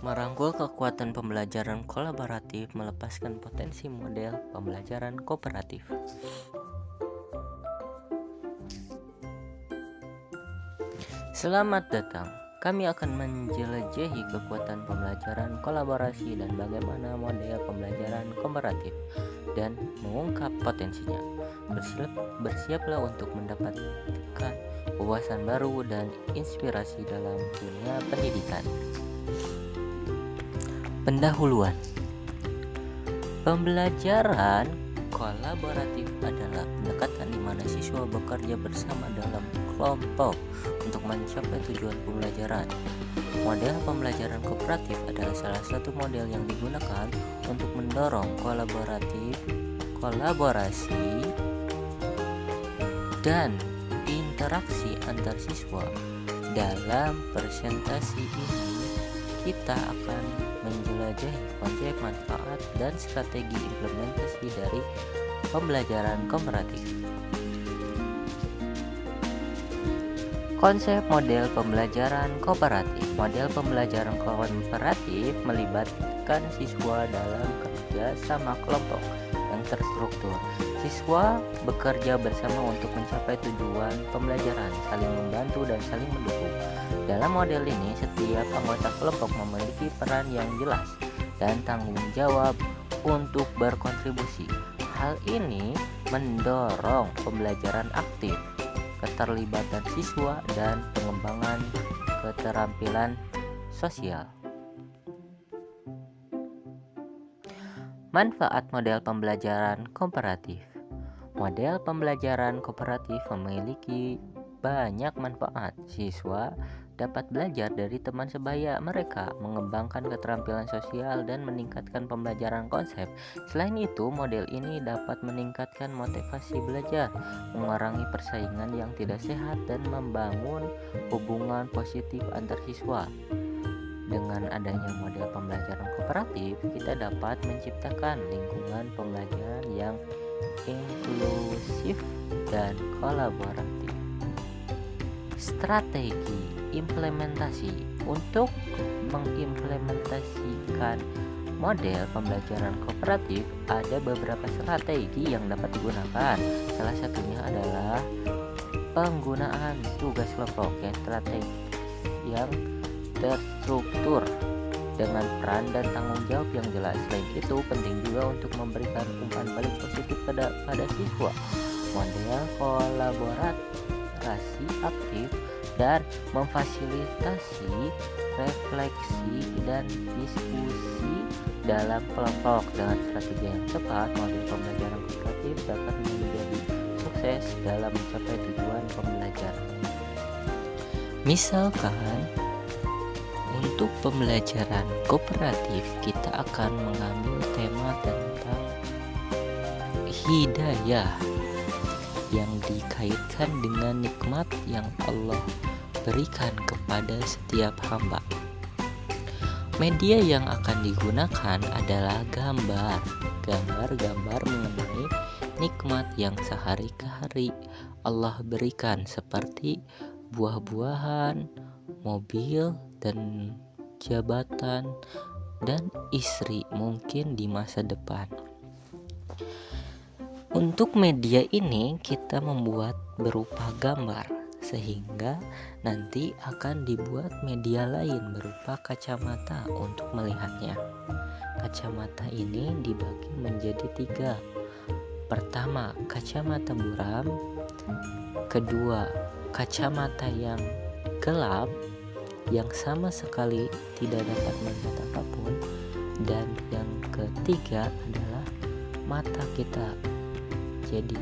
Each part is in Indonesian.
Merangkul kekuatan pembelajaran kolaboratif melepaskan potensi model pembelajaran kooperatif. Selamat datang. Kami akan menjelajahi kekuatan pembelajaran kolaborasi dan bagaimana model pembelajaran kooperatif dan mengungkap potensinya. Bersiaplah untuk mendapatkan wawasan baru dan inspirasi dalam dunia pendidikan. Pendahuluan. Pembelajaran kolaboratif adalah pendekatan di mana siswa bekerja bersama dalam kelompok untuk mencapai tujuan pembelajaran. Model pembelajaran kooperatif adalah salah satu model yang digunakan untuk mendorong kolaborasi dan interaksi antar siswa. Dalam presentasi ini kita akan menjelajahi konsep, manfaat, dan strategi implementasi dari pembelajaran kooperatif. Konsep model pembelajaran kooperatif. Model pembelajaran kooperatif melibatkan siswa dalam kerja sama kelompok yang terstruktur. Siswa bekerja bersama untuk mencapai tujuan pembelajaran, saling membantu dan saling mendukung. Dalam model ini, setiap anggota kelompok memiliki peran yang jelas dan tanggung jawab untuk berkontribusi. Hal ini mendorong pembelajaran aktif, keterlibatan siswa, dan pengembangan keterampilan sosial. Manfaat model pembelajaran kooperatif. Model pembelajaran kooperatif memiliki banyak manfaat. Siswa dapat belajar dari teman sebaya mereka, mengembangkan keterampilan sosial, dan meningkatkan pembelajaran konsep. Selain itu, model ini dapat meningkatkan motivasi belajar, mengurangi persaingan yang tidak sehat, dan membangun hubungan positif antar siswa. Dengan adanya model pembelajaran kooperatif, kita dapat menciptakan lingkungan pembelajaran yang inklusif dan kolaboratif. Strategi implementasi. Untuk mengimplementasikan model pembelajaran kooperatif, ada beberapa strategi yang dapat digunakan. Salah satunya adalah penggunaan tugas kelompok yang terstruktur dengan peran dan tanggung jawab yang jelas. Selain itu, penting juga untuk memberikan umpan balik positif pada siswa. Model kolaborasi aktif dan memfasilitasi refleksi dan diskusi dalam kelompok. Dengan strategi yang tepat, model pembelajaran kooperatif dapat menjadi sukses dalam mencapai tujuan pembelajaran. Misalkan, untuk pembelajaran kooperatif kita akan mengambil tema tentang hidayah yang dikaitkan dengan nikmat yang Allah berikan kepada setiap hamba. Media yang akan digunakan adalah gambar mengenai nikmat yang sehari-hari Allah berikan, seperti buah-buahan, mobil, dan jabatan, dan istri mungkin di masa depan. Untuk media ini kita membuat berupa gambar, sehingga nanti akan dibuat media lain berupa kacamata untuk melihatnya. Kacamata ini dibagi menjadi 3. Pertama, kacamata buram. Kedua, kacamata yang gelap yang sama sekali tidak dapat melihat apapun. Dan yang ketiga adalah mata kita, jadi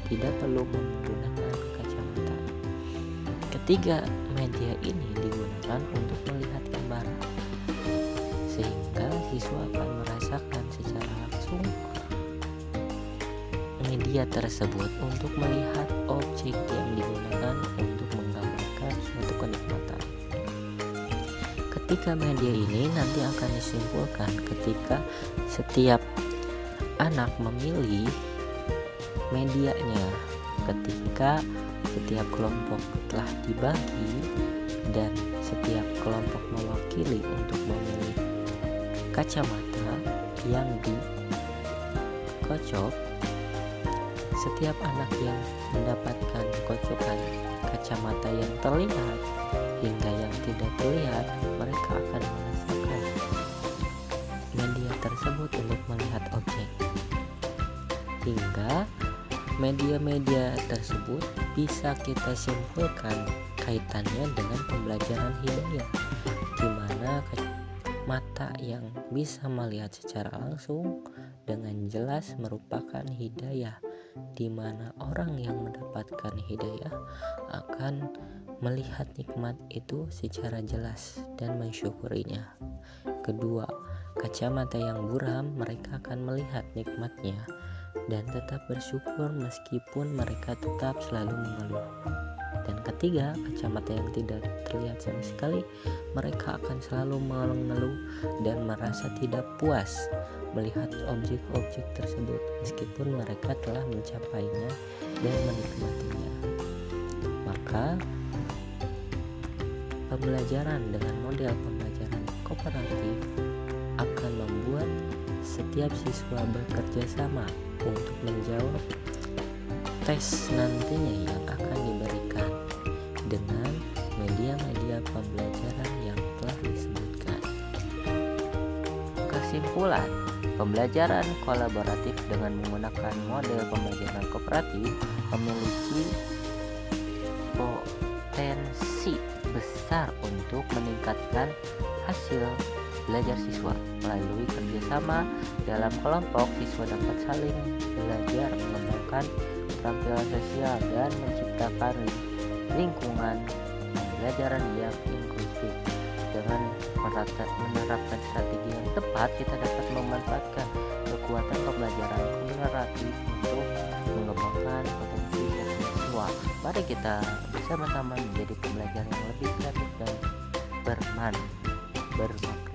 tidak perlu menggunakan kacamata. Ketiga media ini digunakan untuk melihat gambar, sehingga siswa akan merasakan secara langsung media tersebut untuk melihat objek yang digunakan untuk menggambarkan suatu kenikmatan. Ketika media ini nanti akan disimpulkan ketika setiap anak memilih medianya. Ketika setiap kelompok telah dibagi dan setiap kelompok terpilih untuk memilih kacamata yang dikocok. Setiap anak yang mendapatkan kocokan kacamata yang terlihat hingga yang tidak terlihat, mereka akan merasakan media tersebut untuk melihat objek. Hingga media-media tersebut bisa kita simpulkan kaitannya dengan pembelajaran hidayah, di mana mata yang bisa melihat secara langsung dengan jelas merupakan hidayah, di mana orang yang mendapatkan hidayah akan melihat nikmat itu secara jelas dan mensyukurinya. Kedua, kacamata yang buram, mereka akan melihat nikmatnya dan tetap bersyukur meskipun mereka tetap selalu mengeluh. Dan ketiga, kacamata yang tidak terlihat sama sekali, mereka akan selalu mengeluh dan merasa tidak puas melihat objek-objek tersebut meskipun mereka telah mencapainya dan menikmatinya. Maka pembelajaran dengan model pembelajaran kooperatif akan membuat setiap siswa bekerja sama untuk menjawab tes nantinya yang akan diberikan dengan media-media pembelajaran yang telah disebutkan. Kesimpulan, pembelajaran kolaboratif dengan menggunakan model pembelajaran kooperatif memiliki potensi besar untuk meningkatkan hasil belajar siswa. Melalui kerjasama dalam kelompok, siswa dapat saling belajar, mengembangkan keterampilan sosial, dan menciptakan lingkungan pembelajaran yang inklusif. Dengan menerapkan strategi yang tepat, kita dapat memanfaatkan kekuatan pembelajaran kooperatif untuk mengembangkan potensi siswa. Mari kita bersama-sama menjadi pembelajar yang lebih kreatif dan bermanfaat.